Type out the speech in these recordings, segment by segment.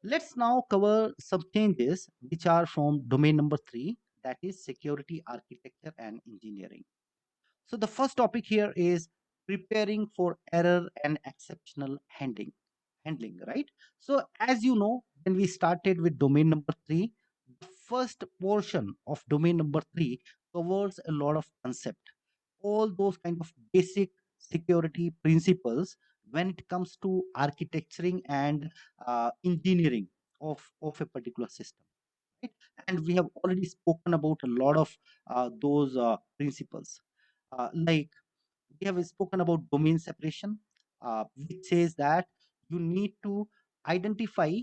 Let's now cover some changes which are from domain number 3, that is security architecture and engineering. So the first topic here is preparing for error and exceptional handling, right? So as you know, when we started with domain number 3, the first portion of domain number 3 covers a lot of concept, all those kind of basic security principles when it comes to architecturing and engineering of a particular system, right? And we have already spoken about a lot of those principles, like we have spoken about domain separation, which says that you need to identify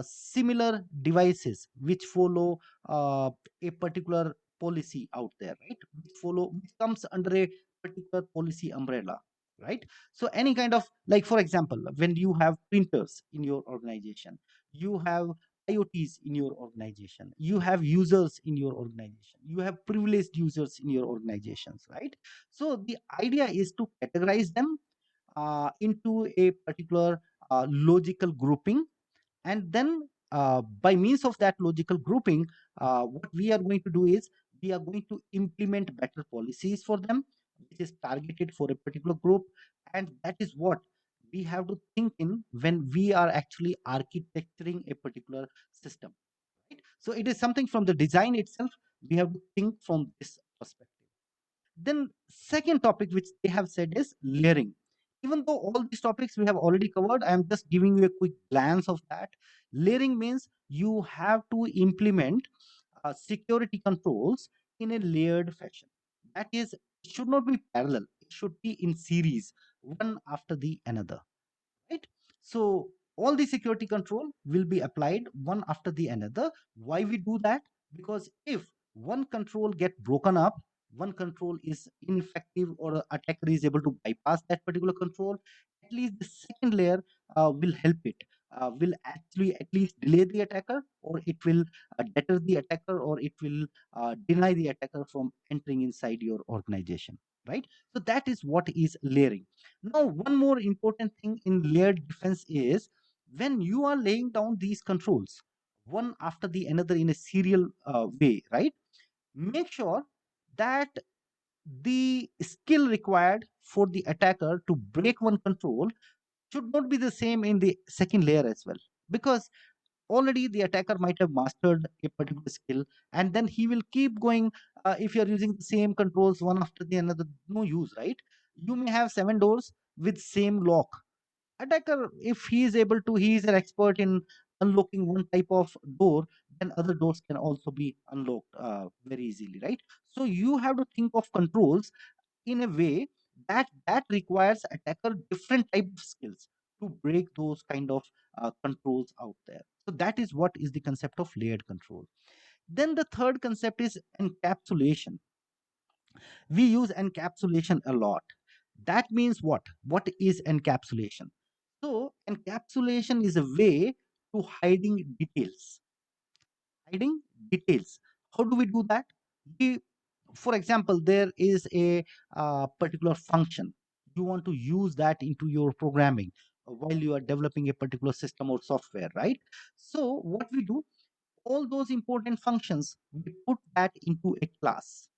similar devices which follow a particular policy out there, right? Which comes under a particular policy umbrella, right? So any kind of, like for example, when you have printers in your organization, you have IoTs in your organization, you have users in your organization, you have privileged users in your organizations, right? So the idea is to categorize them into a particular logical grouping, and then by means of that logical grouping, what we are going to do is we are going to implement better policies for them, which is targeted for a particular group, and that is what we have to think in when we are actually architecturing a particular system, right? So it is something from the design itself, we have to think from this perspective. Then second topic which they have said is layering. Even though all these topics we have already covered, I am just giving you a quick glance of that. Layering means you have to implement security controls in a layered fashion. That is, it should not be parallel. It should be in series, one after the another, right? So all the security control will be applied one after the another. Why we do that? Because if one control get broken up, one control is ineffective, or a attacker is able to bypass that particular control, at least the second layer will help it, will actually at least delay the attacker, or it will deter the attacker, or it will deny the attacker from entering inside your organization, right? So that is what is layering. Now, one more important thing in layered defense is when you are laying down these controls one after the another in a serial way, right? Make sure that the skill required for the attacker to break one control should not be the same in the second layer as well, because already the attacker might have mastered a particular skill, and then he will keep going. If you're using the same controls one after the another, no use, right? You may have 7 doors with same lock. Attacker, if he is able to, he is an expert in unlocking one type of door, then other doors can also be unlocked very easily, right? So you have to think of controls in a way that requires attacker different type of skills to break those kind of controls out there. So that is what is the concept of layered control. Then the third concept is encapsulation. We use encapsulation a lot. That means what is encapsulation? So encapsulation is a way to hiding details. How do we do that? We, for example, there is a particular function, you want to use that into your programming while you are developing a particular system or software, right? So what we do, all those important functions, we put that into a class,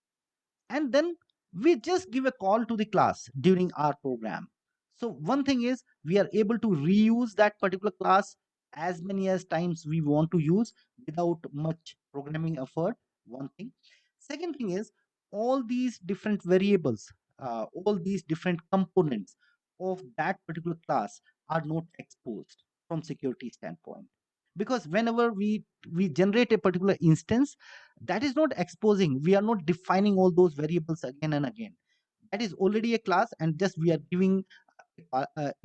and then we just give a call to the class during our program. So one thing is we are able to reuse that particular class as many as times we want to use without much programming effort. One thing. Second thing is all these different variables, all these different components of that particular class are not exposed from security standpoint, because whenever we generate a particular instance, that is not exposing, we are not defining all those variables again and again. That is already a class, and just we are giving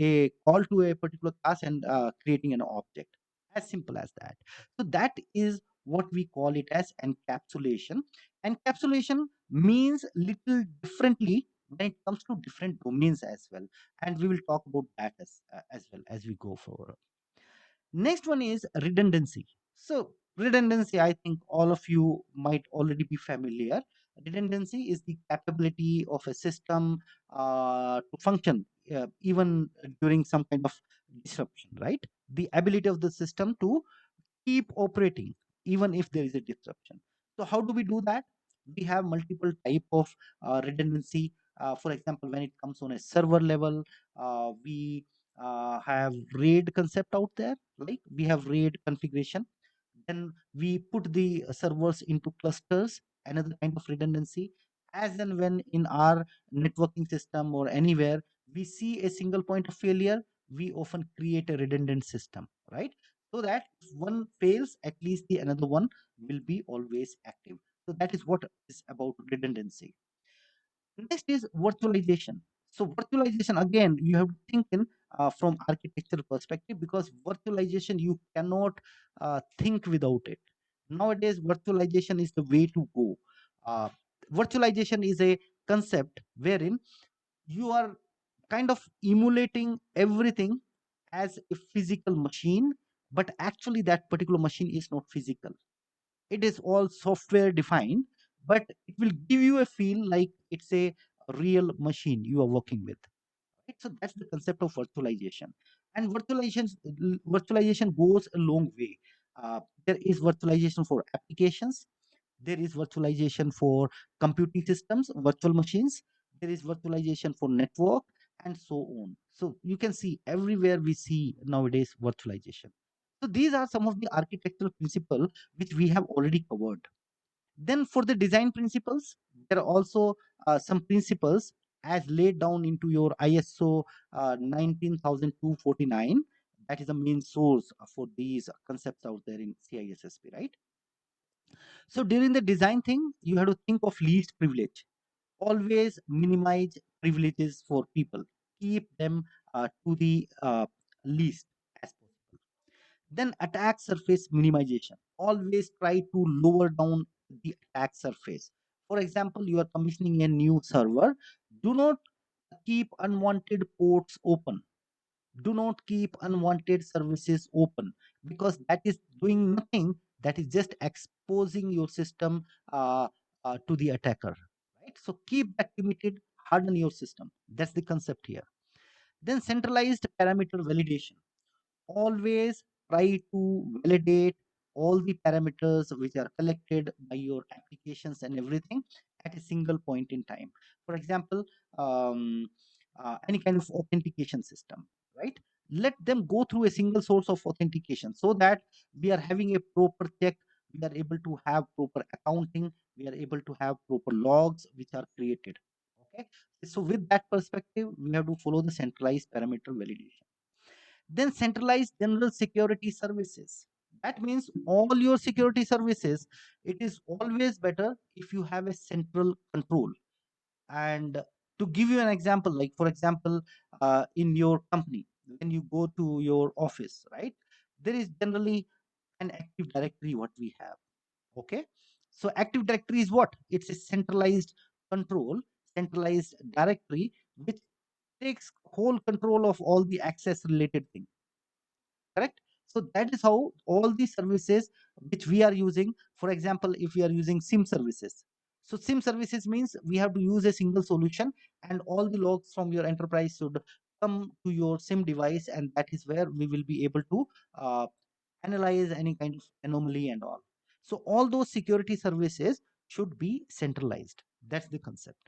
a call to a particular class and creating an object, as simple as that. So that is what we call it as encapsulation. Encapsulation means little differently when it comes to different domains as well, and we will talk about that as well as we go forward. Next one is redundancy. So, redundancy, I think all of you might already be familiar. Redundancy is the capability of a system to function even during some kind of disruption, right? the ability of the system to keep operating even if there is a disruption. So how do we do that? We have multiple type of redundancy. For example, when it comes on a server level, we have RAID concept out there. Like we have RAID configuration, then we put the servers into clusters, another kind of redundancy. As and when in our networking system or anywhere we see a single point of failure, we often create a redundant system, right? So that if one fails, at least the another one will be always active. So that is what is about redundancy. Next is virtualization. So virtualization, again, you have to think in from architecture perspective, because virtualization you cannot think without it. Nowadays, virtualization is the way to go. Uh, Virtualization is a concept wherein you are kind of emulating everything as a physical machine, but actually that particular machine is not physical. It is all software defined, but it will give you a feel like it's a real machine you are working with, right? So that's the concept of virtualization. And virtualization goes a long way. There is virtualization for applications, there is virtualization for computing systems, virtual machines, there is virtualization for network, and so on. So you can see everywhere we see nowadays virtualization. So these are some of the architectural principles which we have already covered. Then for the design principles, there are also some principles as laid down into your ISO 19249. That is the main source for these concepts out there in CISSP, right? So during the design thing, you have to think of least privilege. Always minimize privileges for people. Keep them to the least as possible. Then attack surface minimization. Always try to lower down the attack surface. For example, you are commissioning a new server. Do not keep unwanted ports open. Do not keep unwanted services open, because that is doing nothing. That is just exposing your system to the attacker. Right. So keep that limited. Harden your system. That's the concept here. Then centralized parameter validation. Always try to validate all the parameters which are collected by your applications and everything at a single point in time. For example, um, any kind of authentication system, right? Let them go through a single source of authentication, so that we are having a proper check, we are able to have proper accounting, we are able to have proper logs which are created. Okay, so with that perspective, we have to follow the centralized parameter validation. Then centralized general security services. That means all your security services, it is always better if you have a central control. And to give you an example, like for example, in your company, when you go to your office, right, there is generally an active directory what we have. Okay, so active directory is what? It's a centralized control, centralized directory, which takes whole control of all the access related things. Correct. So that is how all the services which we are using, for example, if we are using SIM services, so SIM services means we have to use a single solution, and all the logs from your enterprise should come to your SIM device, and that is where we will be able to uh, analyze any kind of anomaly and all. So all those security services should be centralized. That's the concept.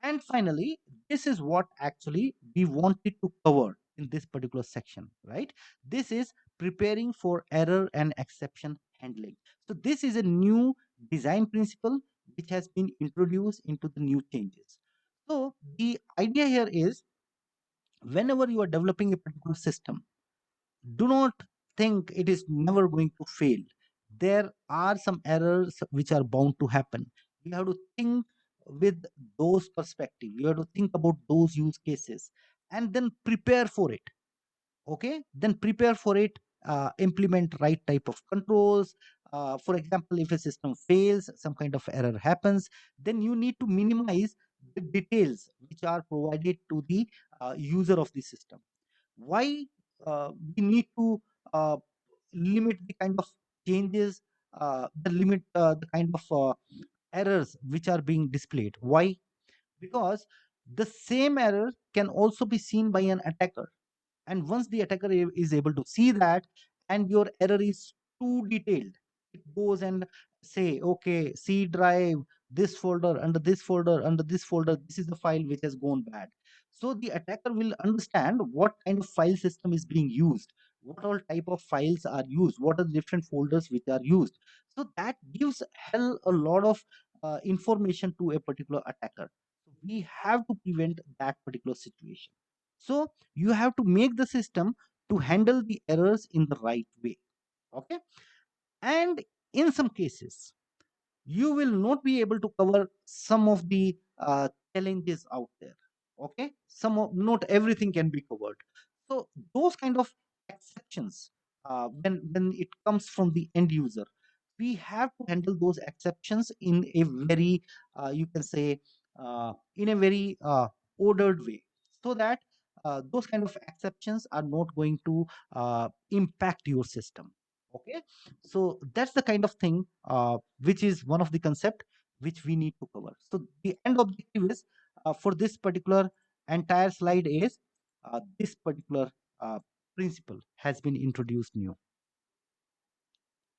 And finally, this is what actually we wanted to cover in this particular section, right? This is preparing for error and exception handling. So this is a new design principle which has been introduced into the new changes. So the idea here is, whenever you are developing a particular system, do not think it is never going to fail. There are some errors which are bound to happen. You have to think with those perspective. You have to think about those use cases and then prepare for it. Okay, then prepare for it. Implement right type of controls. For example, if a system fails, some kind of error happens, then you need to minimize the details which are provided to the user of the system. Why we need to uh, limit the kind of changes, the kind of errors which are being displayed. Why? Because the same error can also be seen by an attacker, And once the attacker is able to see that, and your error is too detailed, it goes and say, okay, C drive, this folder, under this folder, under this folder, this is the file which has gone bad. So the attacker will understand what kind of file system is being used, what all type of files are used, what are the different folders which are used. So that gives hell a lot of information to a particular attacker. So we have to prevent that particular situation. So you have to make the system to handle the errors in the right way. Okay. And in some cases, you will not be able to cover some of the challenges out there. Okay, not everything can be covered. So those kind of exceptions, when it comes from the end user, we have to handle those exceptions in a very you can say in a very ordered way, so that those kind of exceptions are not going to impact your system. Okay, so that's the kind of thing which is one of the concept which we need to cover. So the end objective is for this particular entire slide is this particular principle has been introduced new.